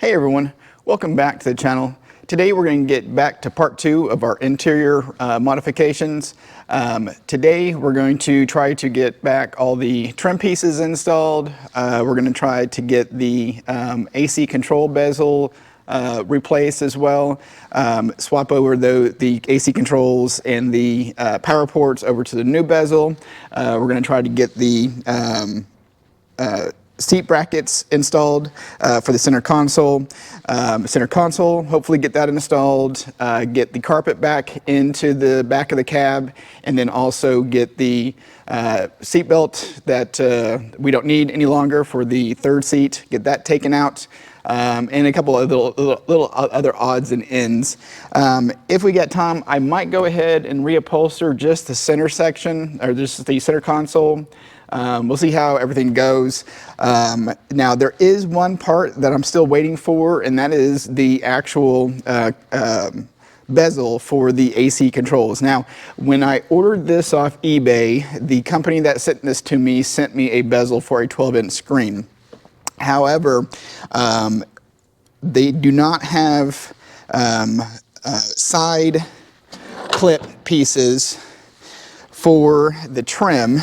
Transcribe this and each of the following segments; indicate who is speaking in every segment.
Speaker 1: Hey everyone, welcome back to the channel. Today we're going to get back to part 2 of our interior modifications. Today we're going to try to get back all the trim pieces installed. We're going to try to get the AC control bezel replaced as well. Swap over the AC controls and the power ports over to the new bezel. We're going to try to get the seat brackets installed for the center console. Hopefully get that installed, get the carpet back into the back of the cab, and then also get the seat belt that we don't need any longer for the third seat, get that taken out. And a couple of little other odds and ends. If we get time, I might go ahead and reupholster just the center section, or just the center console. We'll see how everything goes. Now there is one part that I'm still waiting for, and that is the actual bezel for the AC controls. Now, when I ordered this off eBay, the company that sent this to me sent me a bezel for a 12-inch screen. However, they do not have side clip pieces for the trim.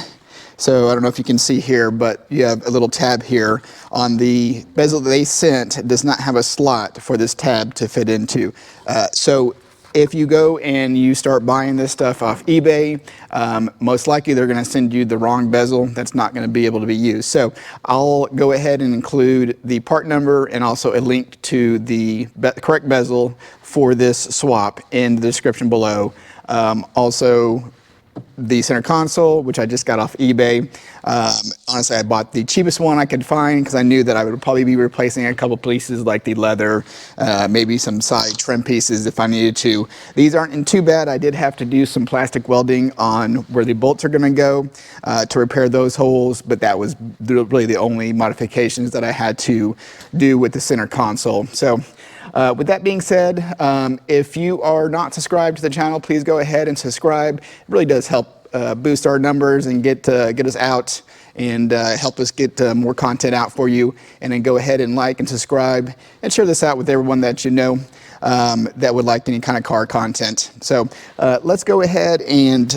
Speaker 1: So I don't know if you can see here, but you have a little tab here on the bezel that they sent. It does not have a slot for this tab to fit into. So if you go and you start buying this stuff off eBay, most likely they're going to send you the wrong bezel that's not going to be able to be used. So I'll go ahead and include the part number and also a link to the correct bezel for this swap in the description below. Also, the center console, which I just got off eBay. Honestly, I bought the cheapest one I could find because I knew that I would probably be replacing a couple pieces like the leather, maybe some side trim pieces if I needed to. These aren't too bad. I did have to do some plastic welding on where the bolts are going to go to repair those holes, but that was really the only modifications that I had to do with the center console. So with that being said, if you are not subscribed to the channel, please go ahead and subscribe. It really does help boost our numbers and get us out and help us get more content out for you. And then go ahead and like and subscribe and share this out with everyone that you know that would like any kind of car content. So let's go ahead and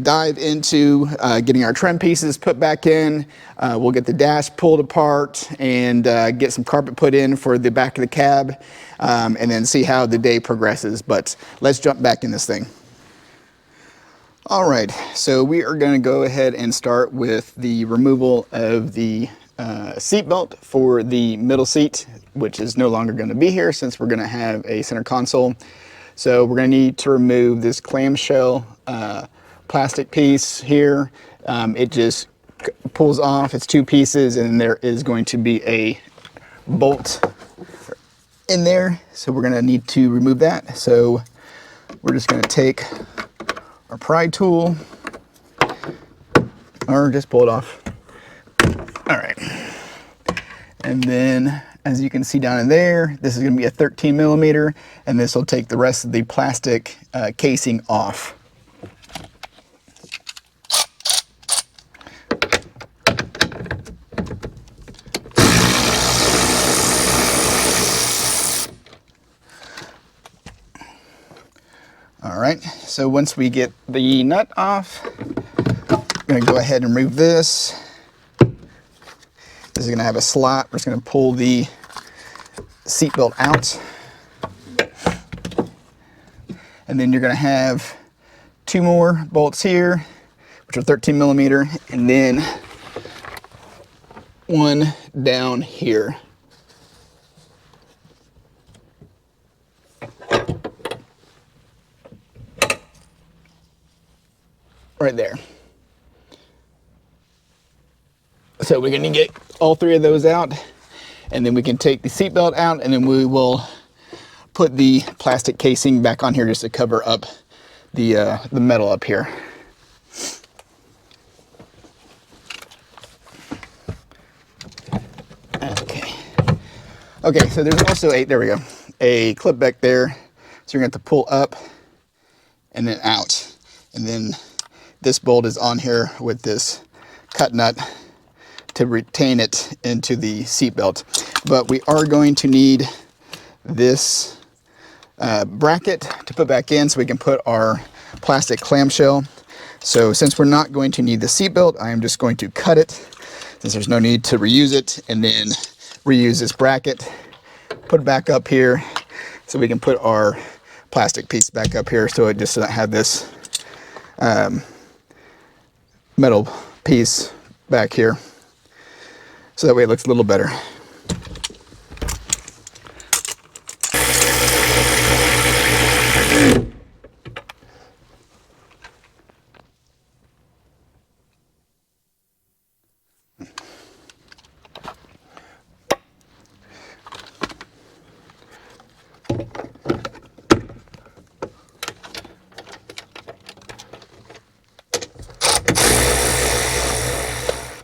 Speaker 1: dive into getting our trim pieces put back in. We'll get the dash pulled apart and get some carpet put in for the back of the cab, and then see how the day progresses. But let's jump back in this thing. All right, so we are going to go ahead and start with the removal of the seat belt for the middle seat, which is no longer going to be here since we're going to have a center console. So we're going to need to remove this clamshell plastic piece here. It just pulls off. It's 2 pieces, and there is going to be a bolt in there. So we're going to need to remove that. So we're just going to take our pry tool, or just pull it off. All right. And then, as you can see down in there, this is going to be a 13 millimeter, and this will take the rest of the plastic casing off. All right, so once we get the nut off, I'm going to go ahead and remove this. This is going to have a slot. We're just going to pull the seat belt out. And then you're going to have 2 more bolts here, which are 13 millimeter, and then 1 down here. Right there. So we're going to get all 3 of those out, and then we can take the seatbelt out, and then we will put the plastic casing back on here just to cover up the metal up here. Okay, so there's also a clip back there. So you're going to have to pull up and then out. And then this bolt is on here with this cut nut to retain it into the seat belt. But we are going to need this bracket to put back in so we can put our plastic clamshell. So since we're not going to need the seat belt, I am just going to cut it since there's no need to reuse it, and then reuse this bracket, put it back up here so we can put our plastic piece back up here so it just doesn't have this metal piece back here. So that way it looks a little better.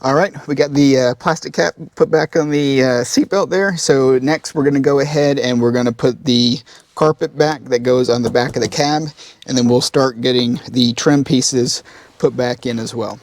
Speaker 1: All right, we got the plastic cap put back on the seat belt there. So next we're gonna go ahead and we're gonna put the carpet back that goes on the back of the cab, and then we'll start getting the trim pieces put back in as well.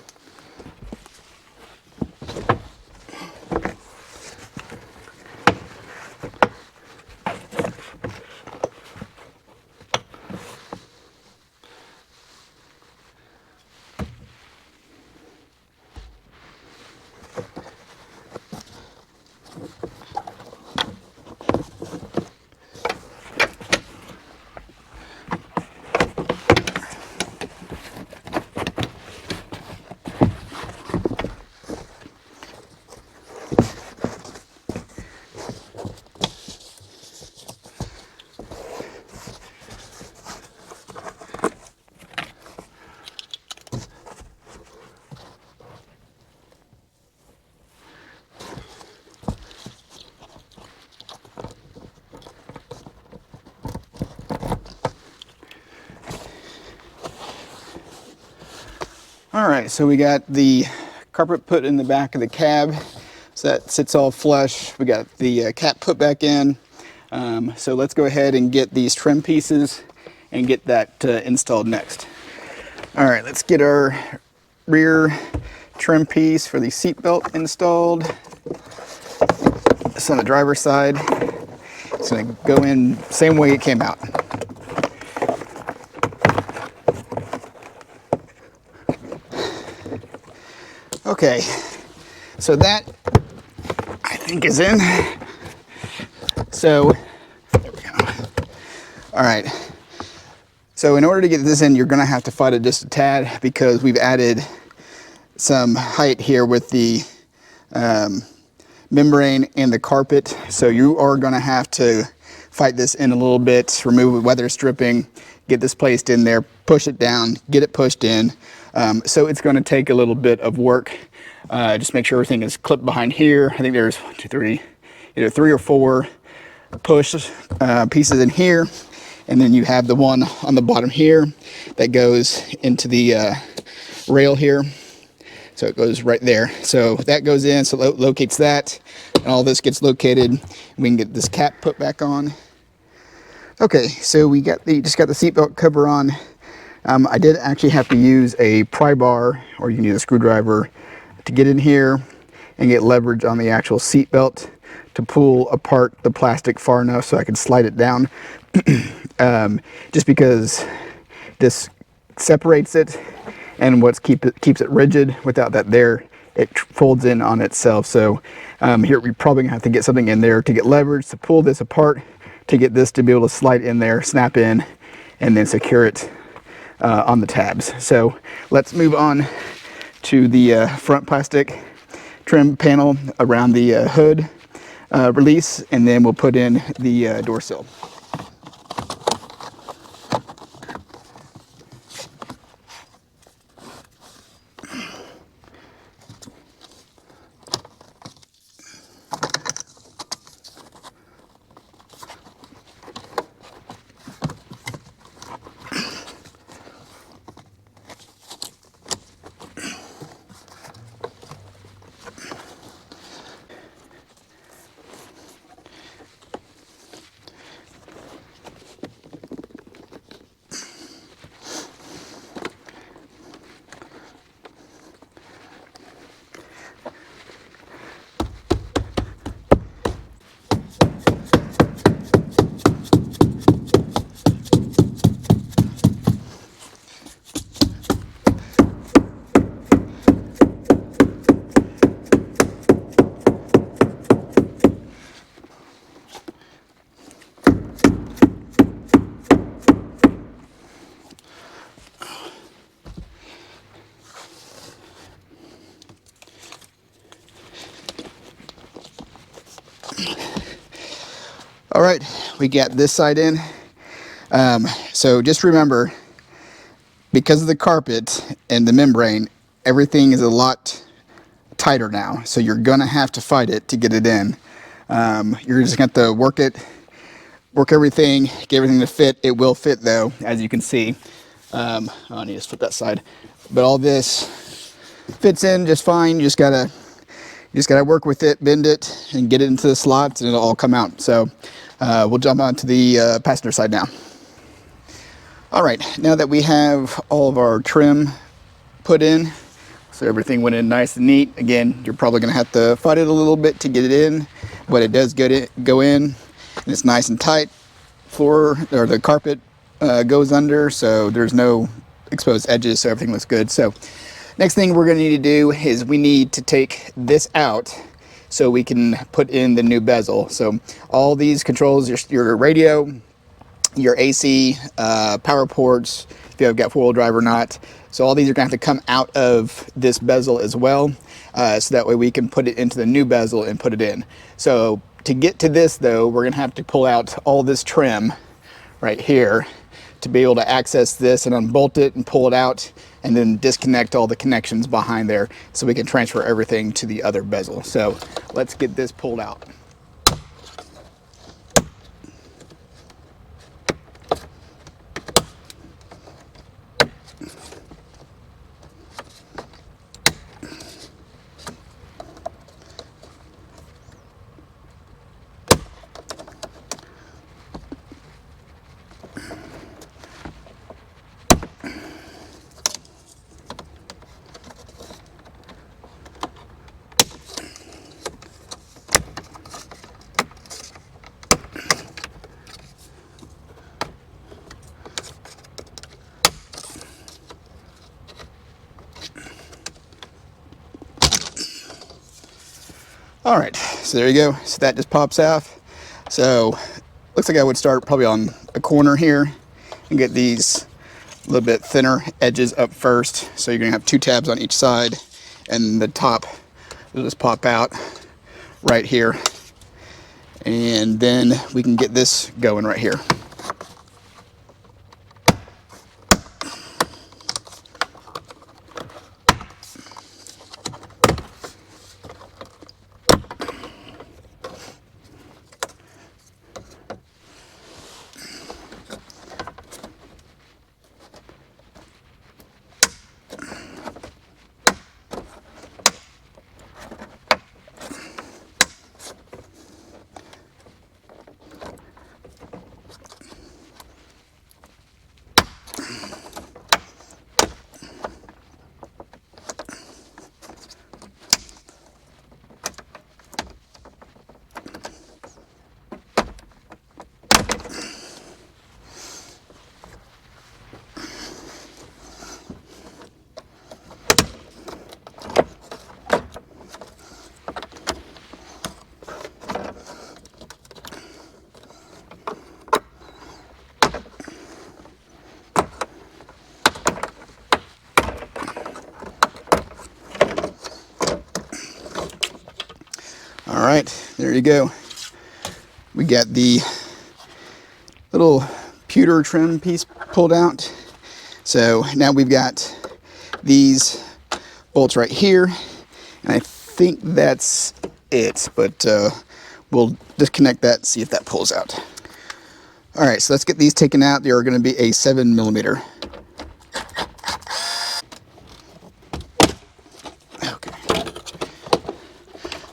Speaker 1: All right, so we got the carpet put in the back of the cab, so that sits all flush. We got the cap put back in. So let's go ahead and get these trim pieces and get that installed next. All right, let's get our rear trim piece for the seat belt installed. This on the driver's side. It's gonna go in same way it came out. Okay, so that I think is in. So, there we go. All right, so in order to get this in, you're gonna have to fight it just a tad because we've added some height here with the membrane and the carpet. So you are gonna have to fight this in a little bit, remove weather stripping, get this placed in there, push it down, get it pushed in. So it's going to take a little bit of work. Just make sure everything is clipped behind here. I think there's 1, 2, 3, either 3 or 4 push pieces in here, and then you have the one on the bottom here that goes into the rail here. So it goes right there. So that goes in, so locates that, and all this gets located. We can get this cap put back on. Okay, so we got just got the seatbelt cover on. I did actually have to use a pry bar, or you can use a screwdriver, to get in here and get leverage on the actual seat belt to pull apart the plastic far enough so I could slide it down. Just because this separates it, and what keeps it rigid, without that there, it folds in on itself. So here we're probably gonna have to get something in there to get leverage to pull this apart, to get this to be able to slide in there, snap in, and then secure it on the tabs. So let's move on to the front plastic trim panel around the hood release, and then we'll put in the door sill. All right, we got this side in. So just remember, because of the carpet and the membrane, everything is a lot tighter now. So you're gonna have to fight it to get it in. You're just gonna have to work everything, get everything to fit. It will fit though, as you can see. I need to flip that side. But all this fits in just fine. You just gotta work with it, bend it, and get it into the slots, and it'll all come out. So we'll jump onto the passenger side now. All right, now that we have all of our trim put in, so everything went in nice and neat. Again, you're probably gonna have to fight it a little bit to get it in, but it does go in, and it's nice and tight. Floor, or the carpet goes under, so there's no exposed edges, so everything looks good. So next thing we're gonna need to do is we need to take this out so we can put in the new bezel. So all these controls, your radio, your AC, power ports, if you have got four-wheel drive or not. So all these are gonna have to come out of this bezel as well, so that way we can put it into the new bezel and put it in. So to get to this though, we're gonna have to pull out all this trim right here to be able to access this and unbolt it and pull it out, and then disconnect all the connections behind there so we can transfer everything to the other bezel. So let's get this pulled out. All right, so there you go. So that just pops out. So looks like I would start probably on a corner here and get these a little bit thinner edges up first. So you're gonna have two tabs on each side, and the top will just pop out right here. And then we can get this going right here. All right, there you go. We got the little pewter trim piece pulled out. So now we've got these bolts right here, and I think that's it, but we'll disconnect that and see if that pulls out. All right, so let's get these taken out. They are going to be a 7mm.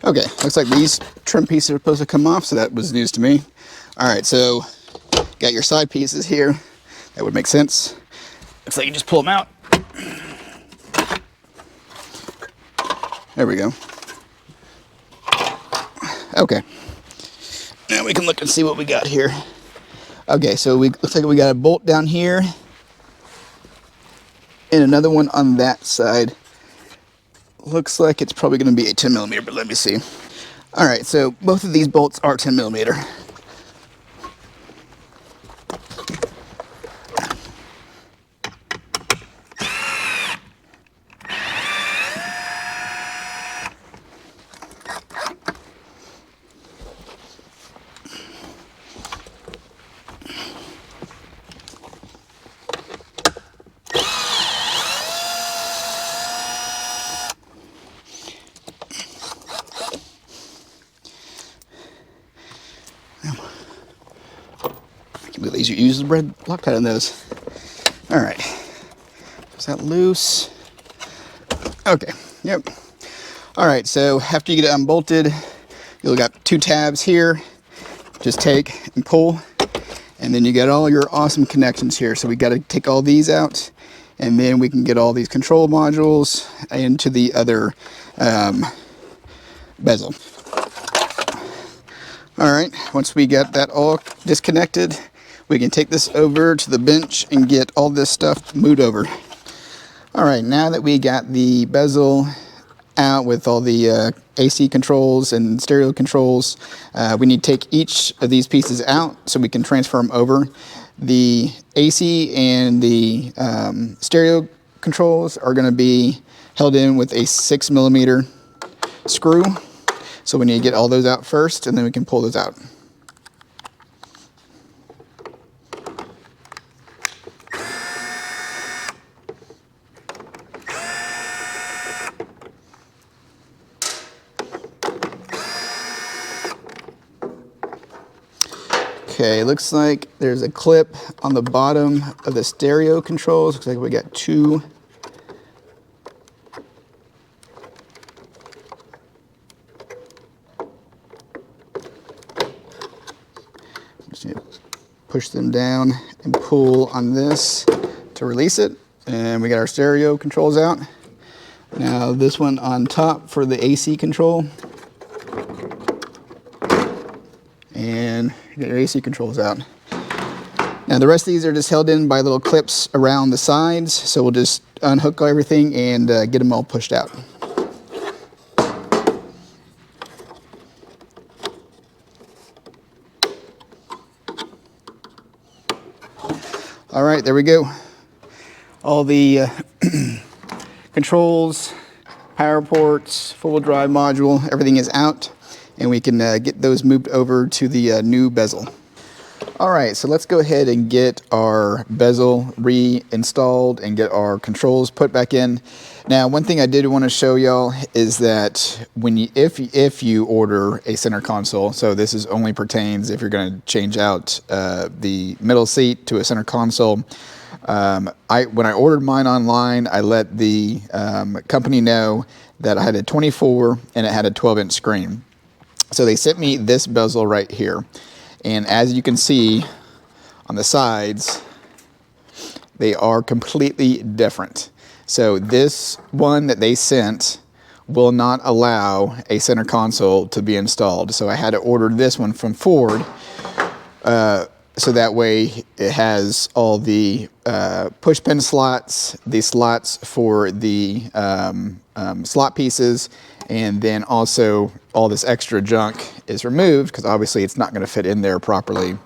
Speaker 1: Okay, looks like these trim pieces are supposed to come off, so that was news to me. All right, so got your side pieces here. That would make sense. Looks like you just pull them out. There we go. Okay. Now we can look and see what we got here. Okay, so looks like we got a bolt down here and another one on that side. Looks like it's probably going to be a 10mm, but let me see. All right, so both of these bolts are 10mm. really easy to use the red Loctite on those. All right, is that loose? Okay, yep. All right, so after you get it unbolted, you'll got 2 tabs here. Just take and pull, and then you get all your awesome connections here. So we got to take all these out, and then we can get all these control modules into the other bezel. All right, once we get that all disconnected, we can take this over to the bench and get all this stuff moved over. All right, now that we got the bezel out with all the AC controls and stereo controls, we need to take each of these pieces out so we can transfer them over. The AC and the stereo controls are going to be held in with a 6mm screw. So we need to get all those out first, and then we can pull those out. Okay, looks like there's a clip on the bottom of the stereo controls. Looks like we got 2. Just need to push them down and pull on this to release it. And we got our stereo controls out. Now this one on top for the AC control. And get your AC controls out. Now the rest of these are just held in by little clips around the sides, so we'll just unhook everything and get them all pushed out. All right, there we go. All the controls, power ports, four-wheel drive module, everything is out, and we can get those moved over to the new bezel. All right, so let's go ahead and get our bezel reinstalled and get our controls put back in. Now, one thing I did want to show y'all is that when you, if you order a center console, so this is only pertains if you're going to change out the middle seat to a center console. When I ordered mine online, I let the company know that I had a 24 and it had a 12-inch screen. So they sent me this bezel right here. And as you can see on the sides, they are completely different. So this one that they sent will not allow a center console to be installed. So I had to order this one from Ford, so that way it has all the push pin slots, the slots for the slot pieces, and then also all this extra junk is removed because obviously it's not going to fit in there properly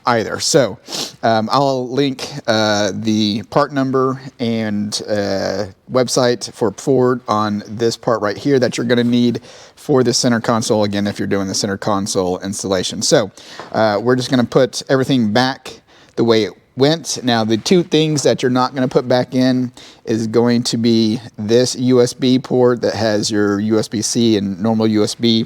Speaker 1: either. So I'll link the part number and website for Ford on this part right here that you're going to need for the center console, again, if you're doing the center console installation. So we're just going to put everything back the way it went. Now, the two things that you're not going to put back in is going to be this USB port that has your USB-C and normal USB,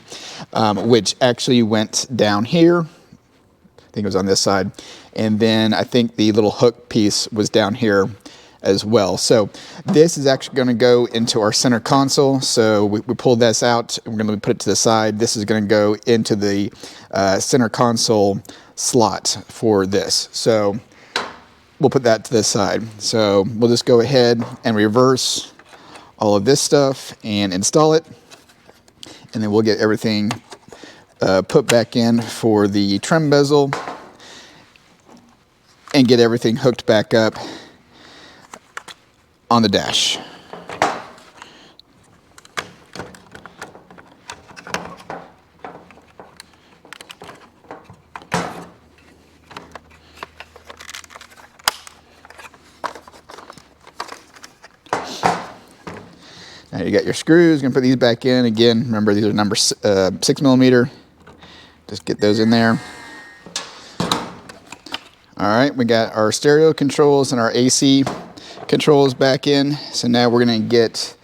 Speaker 1: which actually went down here. I think it was on this side. And then I think the little hook piece was down here as well. So this is actually going to go into our center console. So we pulled this out and we're going to put it to the side. This is going to go into the center console slot for this. So we'll put that to the side. So we'll just go ahead and reverse all of this stuff and install it. And then we'll get everything put back in for the trim bezel and get everything hooked back up on the dash. Now you got your screws, gonna put these back in. Again, remember these are number 6mm. Just get those in there. All right, we got our stereo controls and our AC controls back in. So now we're gonna get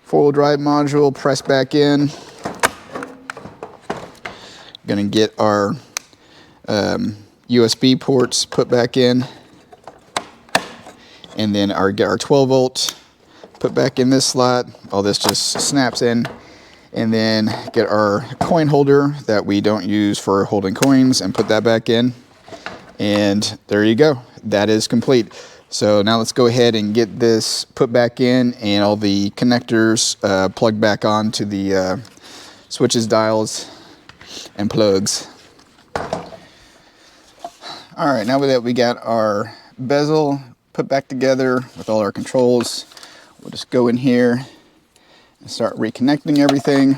Speaker 1: four-wheel drive module pressed back in. Gonna get our USB ports put back in, and then get our 12 volt put back in this slot. All this just snaps in, and then get our coin holder that we don't use for holding coins and put that back in. And there you go. That is complete. So now let's go ahead and get this put back in and all the connectors plugged back on to the switches, dials, and plugs. All right, now that we got our bezel put back together with all our controls, we'll just go in here and start reconnecting everything.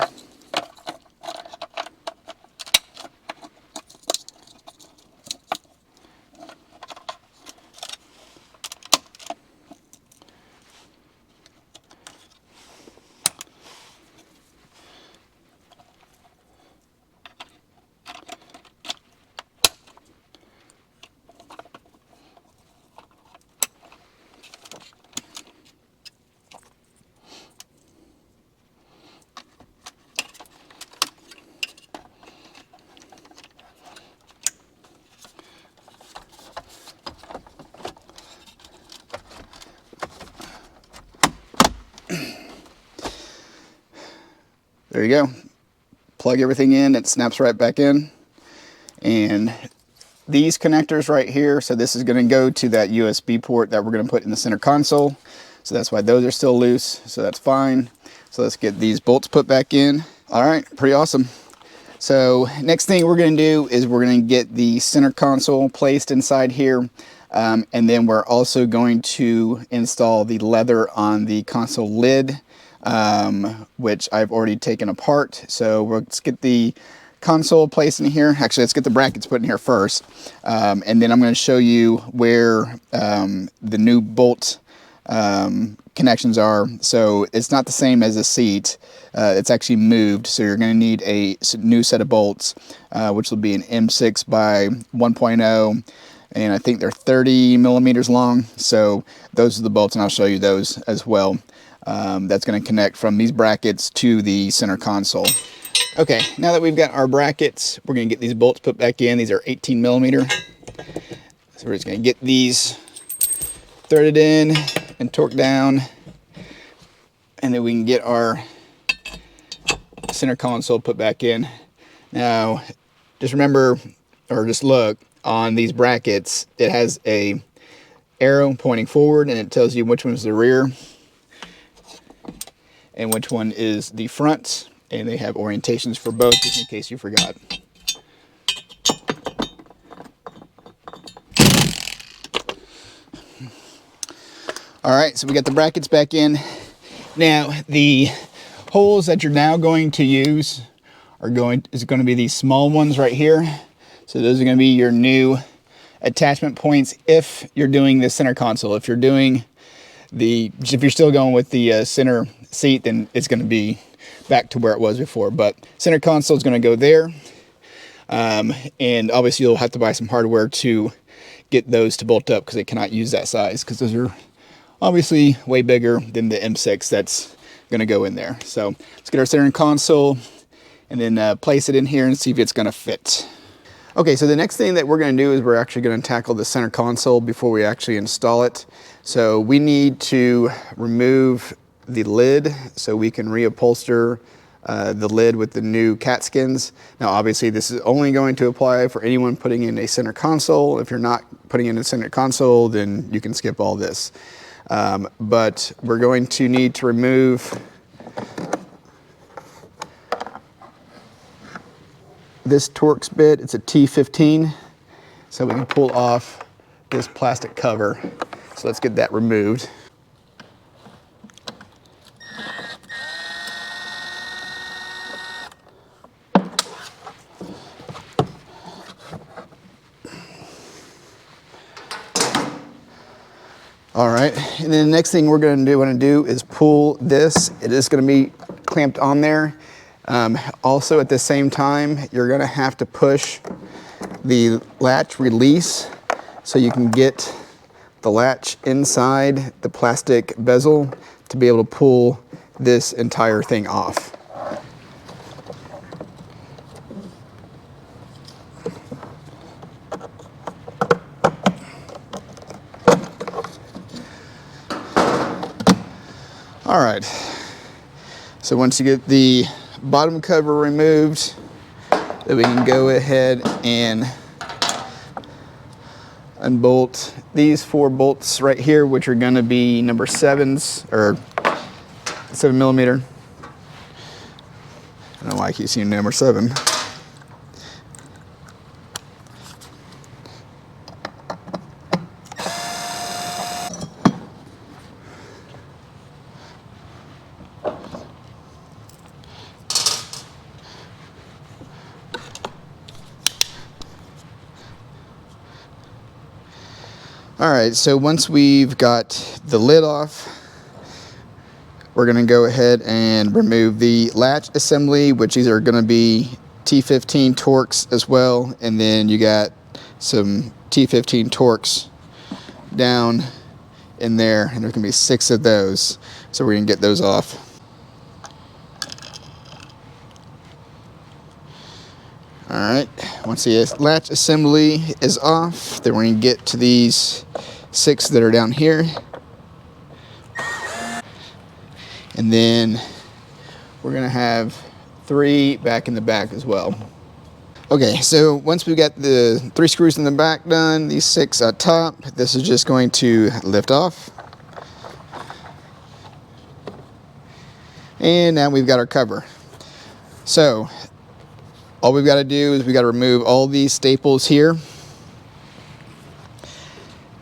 Speaker 1: There you go. Plug everything in, it snaps right back in. And these connectors right here, so this is going to go to that USB port that we're going to put in the center console. So that's why those are still loose, so that's fine. So let's get these bolts put back in. All right, pretty awesome. So next thing we're going to do is we're going to get the center console placed inside here. And then we're also going to install the leather on the console lid, which I've already taken apart. So let's get the console placed in here. Actually, let's get the brackets put in here first. And then I'm going to show you where the new bolt connections are. So it's not the same as a seat. It's actually moved. So you're going to need a new set of bolts, which will be an M6 by 1.0. And I think they're 30 millimeters long. So those are the bolts, and I'll show you those as well. That's going to connect from these brackets to the center console. Okay, now that we've got our brackets, we're going to get these bolts put back in. These are 18 millimeter. So we're just going to get these threaded in and torqued down. And then we can get our center console put back in. Now, just remember, or just look, on these brackets, it has a arrow pointing forward, and it tells you which one's the rear and which one is the front, and they have orientations for both, just in case you forgot. All right, so we got the brackets back in. Now, the holes that you're now going to use is going to be these small ones right here. So those are going to be your new attachment points if you're doing the center console. If you're still going with the center seat, then it's going to be back to where it was before. But center console is going to go there. And obviously you'll have to buy some hardware to get those to bolt up, because they cannot use that size, because those are obviously way bigger than the M6 that's going to go in there. So let's get our center console and then place it in here and see if it's going to fit. Okay, so the next thing that we're going to do is we're actually going to tackle the center console before we actually install it. So we need to remove the lid so we can reupholster the lid with the new Katzkins. Now obviously this is only going to apply for anyone putting in a center console. If you're not putting in a center console, then you can skip all this. But we're going to need to remove this Torx bit. It's a T15, so we can pull off this plastic cover. So let's get that removed. All right, and then the next thing we're going to do is pull this. It is going to be clamped on there. Also at the same time, you're going to have to push the latch release so you can get the latch inside the plastic bezel to be able to pull this entire thing off. All right, so once you get the bottom cover removed, then we can go ahead and unbolt these 4 bolts right here, which are going to be number 7s, or 7mm. I don't know why I keep seeing number 7. All right, so once we've got the lid off, we're going to go ahead and remove the latch assembly, which these are going to be T15 Torx as well, and then you got some T15 Torx down in there, and there's going to be 6 of those, so we're going to get those off. All right, once the latch assembly is off, then we're going to get to these 6 that are down here. And then we're going to have 3 back in the back as well. Okay, so once we've got the 3 screws in the back done, these 6 at top, this is just going to lift off. And now we've got our cover. So all we've got to do is we got to remove all these staples here,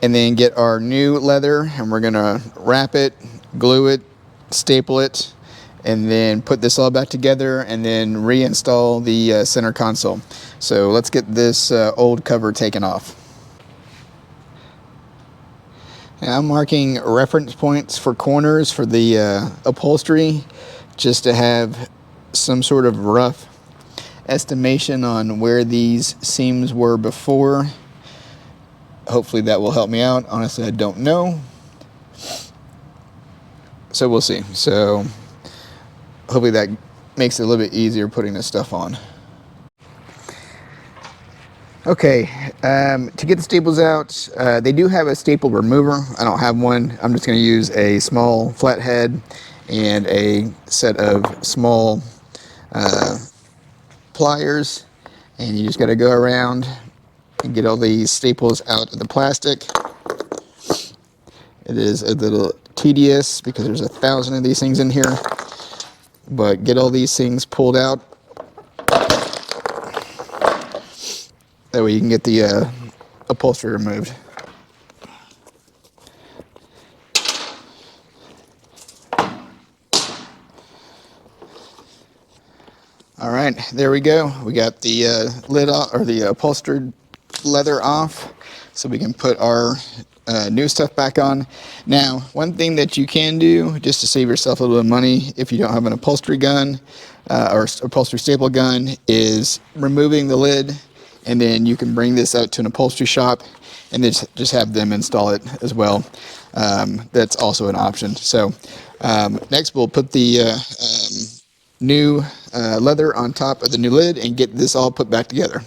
Speaker 1: and then get our new leather, and we're going to wrap it, glue it, staple it, and then put this all back together, and then reinstall the center console. So let's get this old cover taken off. Now I'm marking reference points for corners for the upholstery, just to have some sort of rough estimation on where these seams were before. Hopefully that will help me out. Honestly, I don't know. So we'll see. So hopefully that makes it a little bit easier putting this stuff on. Okay, to get the staples out, they do have a staple remover. I don't have one. I'm just going to use a small flathead and a set of small pliers, and you just got to go around and get all these staples out of the plastic. It is a little tedious because there's 1,000 of these things in here, but get all these things pulled out. That way you can get the upholstery removed. All right, there we go. We got the lid off, or the upholstered leather off, so we can put our new stuff back on. Now, one thing that you can do, just to save yourself a little bit of money if you don't have an upholstery gun or upholstery staple gun, is removing the lid, and then you can bring this out to an upholstery shop and then just have them install it as well. That's also an option. So next we'll put the new leather on top of the new lid and get this all put back together.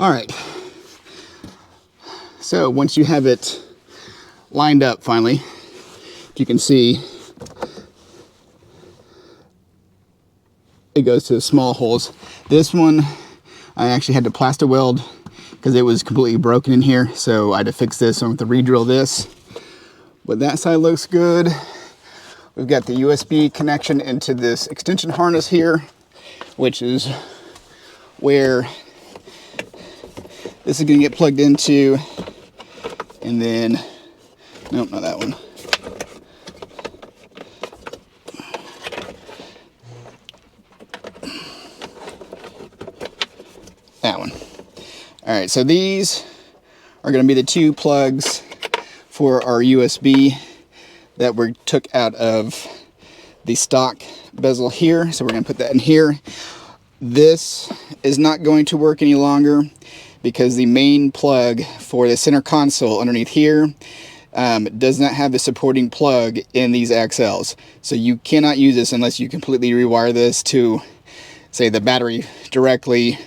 Speaker 1: All right, so once you have it lined up finally, you can see it goes to the small holes. This one I actually had to plaster weld because it was completely broken in here, so I had to fix this. So I'm going to re-drill this. But that side looks good. We've got the USB connection into this extension harness here, which is where this is going to get plugged into, and then, nope, not that one. That one. All right, so these are going to be the two plugs for our USB that we took out of the stock bezel here. So we're going to put that in here. This is not going to work any longer because the main plug for the center console underneath here does not have the supporting plug in these axles. So you cannot use this unless you completely rewire this to, say, the battery directly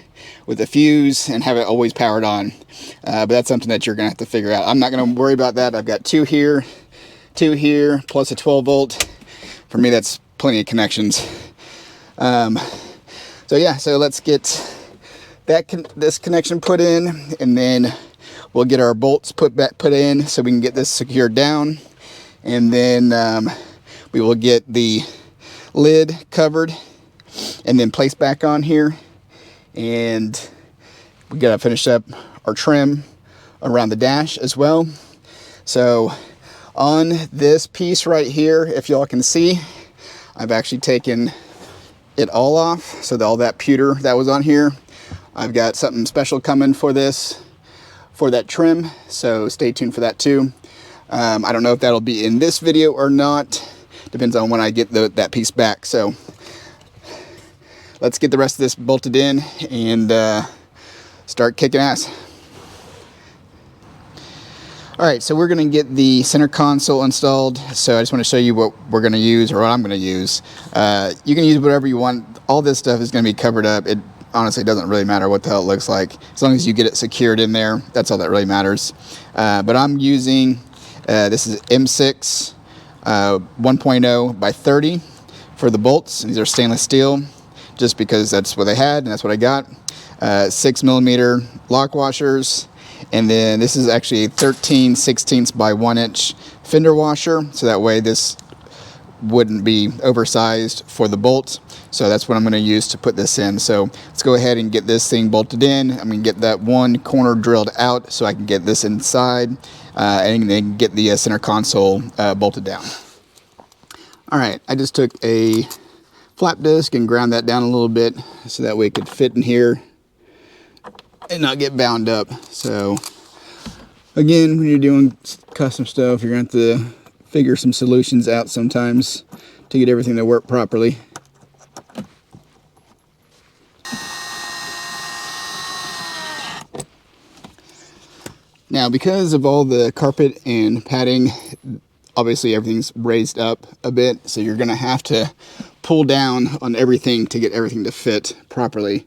Speaker 1: with a fuse and have it always powered on. But that's something that you're going to have to figure out. I'm not going to worry about that. I've got two here, plus a 12 volt. For me, that's plenty of connections. So yeah, so let's get this connection put in, and then we'll get our bolts put in so we can get this secured down, and then we will get the lid covered and then placed back on here, and we gotta finish up our trim around the dash as well. So on this piece right here, if y'all can see, I've actually taken it all off, so all that pewter that was on here. I've got something special coming for this, for that trim, so stay tuned for that too. I don't know if that'll be in this video or not. Depends on when I get that piece back. So let's get the rest of this bolted in and start kicking ass. All right, so we're gonna get the center console installed. So I just wanna show you what we're gonna use, or what I'm gonna use. You can use whatever you want. All this stuff is gonna be covered up. It honestly doesn't really matter what the hell it looks like. As long as you get it secured in there, that's all that really matters. But I'm using, this is M6 1.0 by 30 for the bolts. These are stainless steel, just because that's what they had and that's what I got. 6mm lock washers. And then this is actually a 13/16 by 1 inch fender washer, so that way this wouldn't be oversized for the bolt. So that's what I'm going to use to put this in. So let's go ahead and get this thing bolted in. I'm going to get that one corner drilled out so I can get this inside and then get the center console bolted down. All right, I just took a flap disc and ground that down a little bit so that way it could fit in here and not get bound up. So again, when you're doing custom stuff, you're going to have to figure some solutions out sometimes to get everything to work properly. Now, because of all the carpet and padding, obviously everything's raised up a bit, so you're going to have to pull down on everything to get everything to fit properly.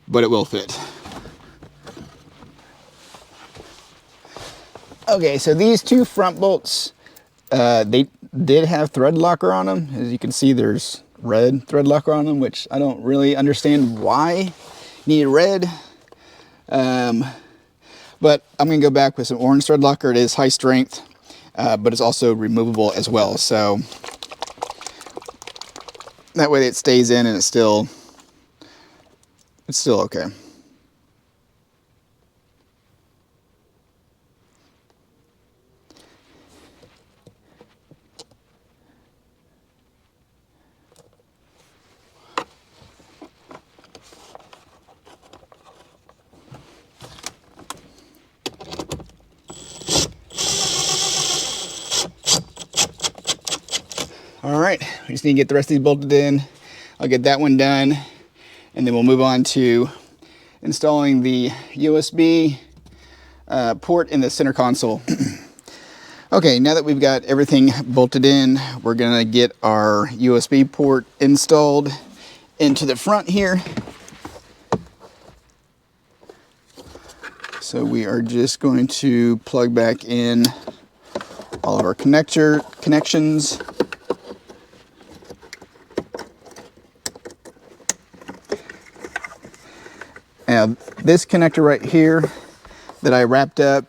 Speaker 1: But it will fit. Okay, so these two front bolts, they did have thread locker on them. As you can see, there's red thread locker on them, which I don't really understand why you need red. But I'm gonna go back with some orange thread locker. It is high strength, but it's also removable as well. So that way it stays in and it's still okay. All right, we just need to get the rest of these bolted in. I'll get that one done, and then we'll move on to installing the USB port in the center console. Okay, now that we've got everything bolted in, we're gonna get our USB port installed into the front here. So we are just going to plug back in all of our connections. Now, this connector right here that I wrapped up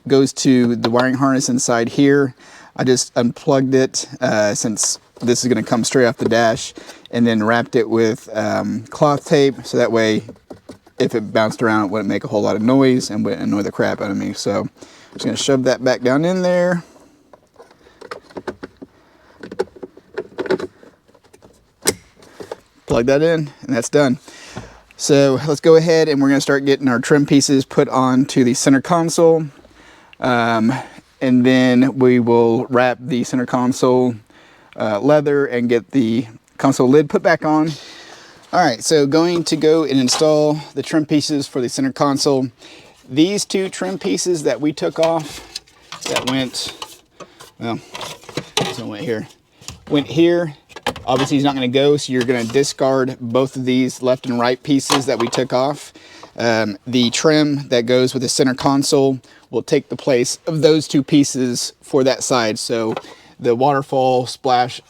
Speaker 1: goes to the wiring harness inside here. I just unplugged it since this is going to come straight off the dash, and then wrapped it with cloth tape so that way if it bounced around, it wouldn't make a whole lot of noise and wouldn't annoy the crap out of me. So I'm just going to shove that back down in there. Plug that in, and that's done. So let's go ahead and we're going to start getting our trim pieces put onto the center console. And then we will wrap the center console leather and get the console lid put back on. All right, so going to go and install the trim pieces for the center console. These two trim pieces that we took off, that went, well, this one went here. Obviously, he's not going to go, so you're going to discard both of these left and right pieces that we took off. The trim that goes with the center console will take the place of those two pieces for that side. So the waterfall splash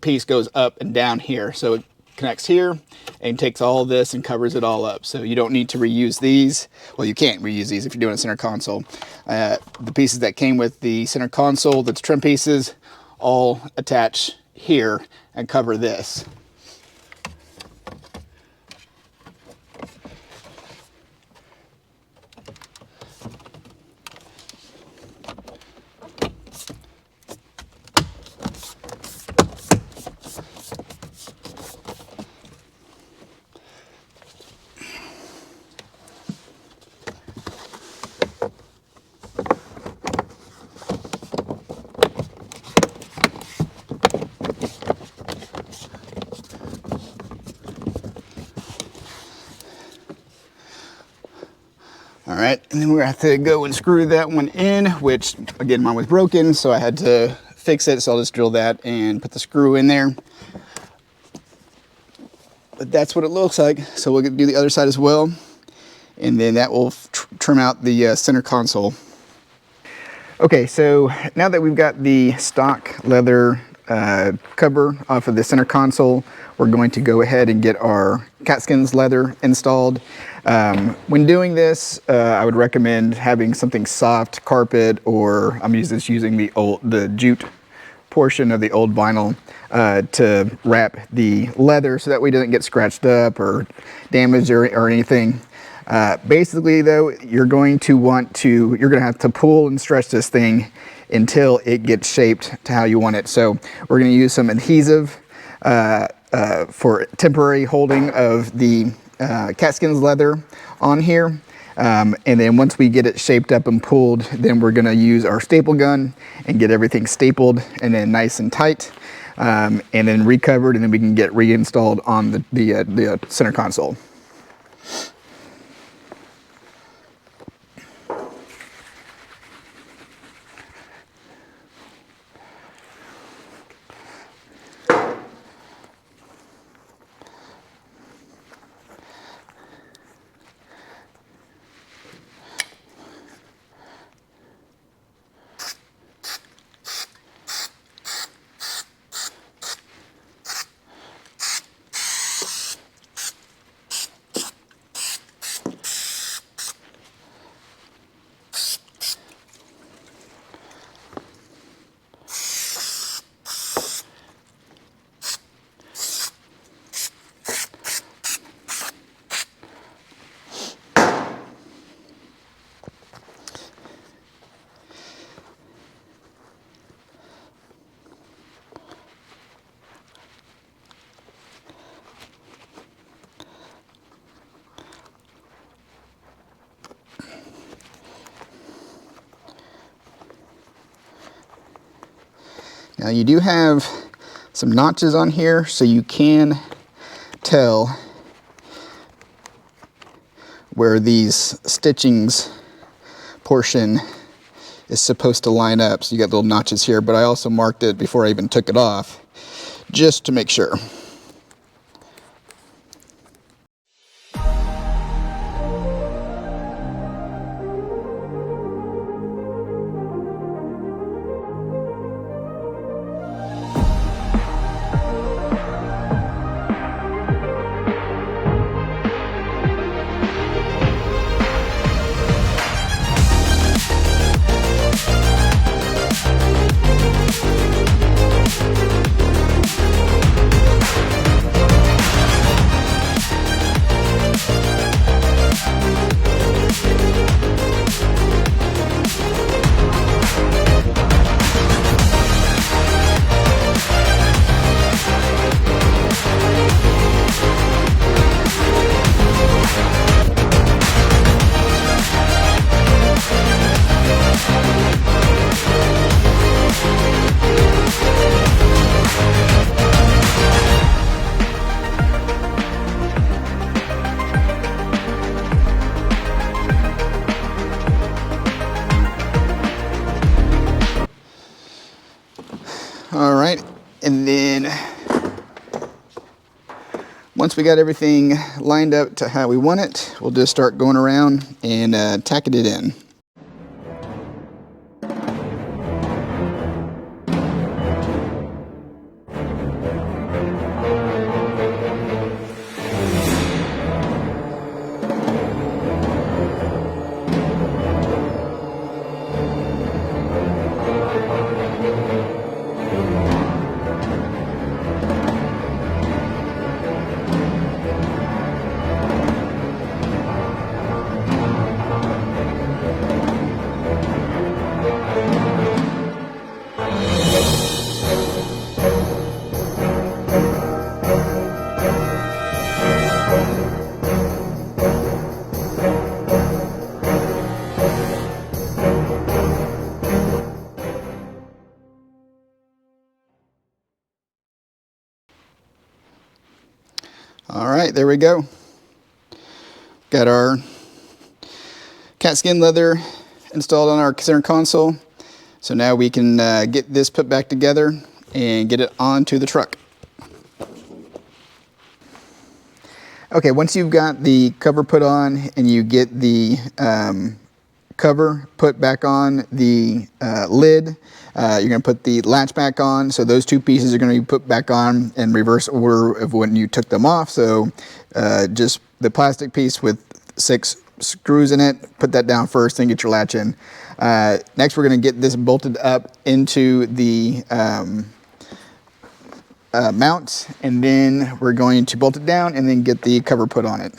Speaker 1: piece goes up and down here. So it connects here and takes all this and covers it all up. So you don't need to reuse these. Well, you can't reuse these if you're doing a center console. The pieces that came with the center console, that's trim pieces, all attach here and cover this. All right, and then we're gonna have to go and screw that one in, which again, mine was broken, so I had to fix it. So I'll just drill that and put the screw in there. But that's what it looks like. So we'll do the other side as well. And then that will trim out the center console. Okay, so now that we've got the stock leather cover off of the center console, we're going to go ahead and get our Katzkins leather installed. When doing this, I would recommend having something soft, carpet, or I'm just using the jute portion of the old vinyl to wrap the leather so that way it doesn't get scratched up or damaged or anything. Basically though, you're going to have to pull and stretch this thing until it gets shaped to how you want it. So we're going to use some adhesive for temporary holding of the Katzkins leather on here. And then once we get it shaped up and pulled, then we're going to use our staple gun and get everything stapled and then nice and tight, and then recovered, and then we can get reinstalled on the center console. Now you do have some notches on here, so you can tell where these stitchings portion is supposed to line up. So you got little notches here, but I also marked it before I even took it off, just to make sure. once we got everything lined up to how we want it, we'll just start going around and tacking it in. All right, there we go. Got our Katzkin leather installed on our center console. So now we can get this put back together and get it onto the truck. Okay, once you've got the cover put on and you get the cover put back on the lid, you're going to put the latch back on. So those two pieces are going to be put back on in reverse order of when you took them off. So just the plastic piece with 6 screws in it, put that down first, then get your latch in. Next, we're going to get this bolted up into the mount, and then we're going to bolt it down and then get the cover put on it.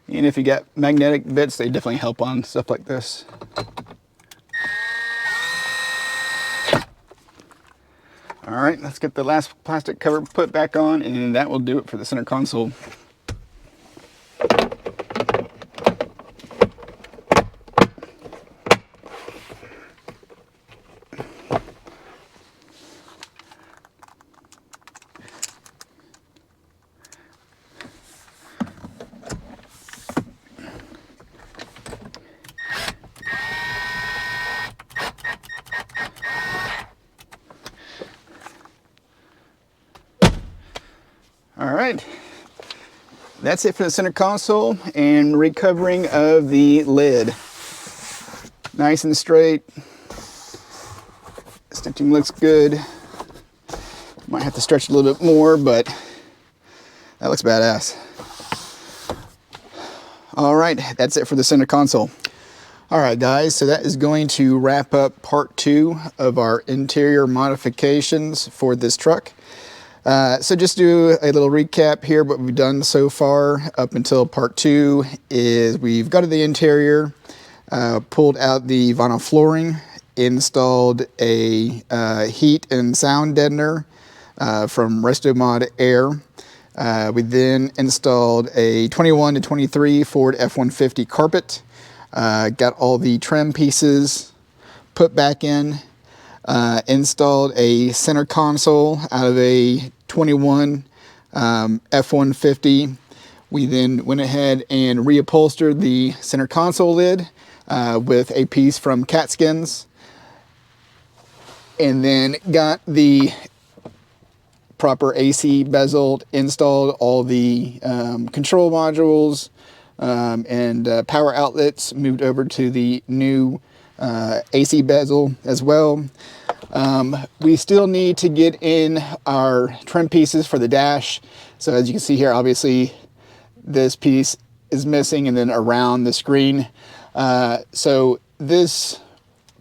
Speaker 1: And if you got magnetic bits, they definitely help on stuff like this. All right, let's get the last plastic cover put back on, and that will do it for the center console. All right, that's it for the center console and recovering of the lid. Nice and straight. Stitching looks good. Might have to stretch a little bit more, but that looks badass. All right, that's it for the center console. All right, guys, so that is going to wrap up part 2 of our interior modifications for this truck. So just do a little recap here. What we've done so far up until part 2 is we've gutted the interior, pulled out the vinyl flooring, installed a heat and sound deadener from Restomod Air. We then installed a 21 to 23 Ford F150 carpet, got all the trim pieces put back in, installed a center console out of a 21 F150. We then went ahead and reupholstered the center console lid with a piece from Katzkins, and then got the proper AC bezel installed, all the control modules and power outlets moved over to the new AC bezel as well. We still need to get in our trim pieces for the dash. So as you can see here, obviously this piece is missing, and then around the screen. So this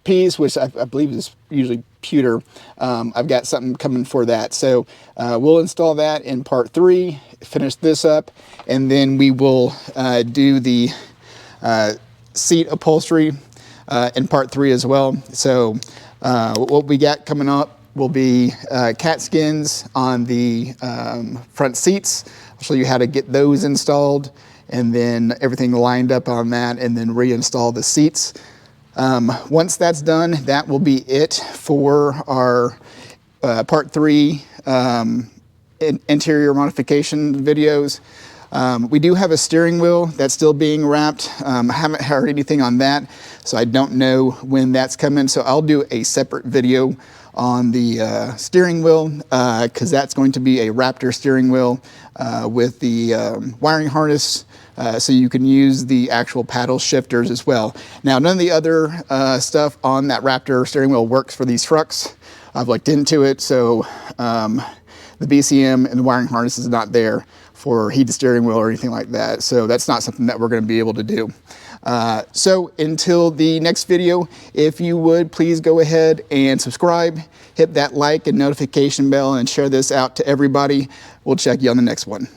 Speaker 1: piece, which I believe is usually pewter, I've got something coming for that. So we'll install that in part 3, finish this up, and then we will do the seat upholstery in part 3 as well. So what we got coming up will be Katzkins on the front seats. I'll show you how to get those installed, and then everything lined up on that, and then reinstall the seats. Once that's done, that will be it for our part 3 interior modification videos. We do have a steering wheel that's still being wrapped. I haven't heard anything on that, so I don't know when that's coming. So I'll do a separate video on the steering wheel, because that's going to be a Raptor steering wheel with the wiring harness, so you can use the actual paddle shifters as well. Now, none of the other stuff on that Raptor steering wheel works for these trucks. I've looked into it, so the BCM and the wiring harness is not there for heated steering wheel or anything like that. So that's not something that we're going to be able to do. So until the next video, if you would please go ahead and subscribe, hit that like and notification bell, and share this out to everybody. We'll check you on the next one.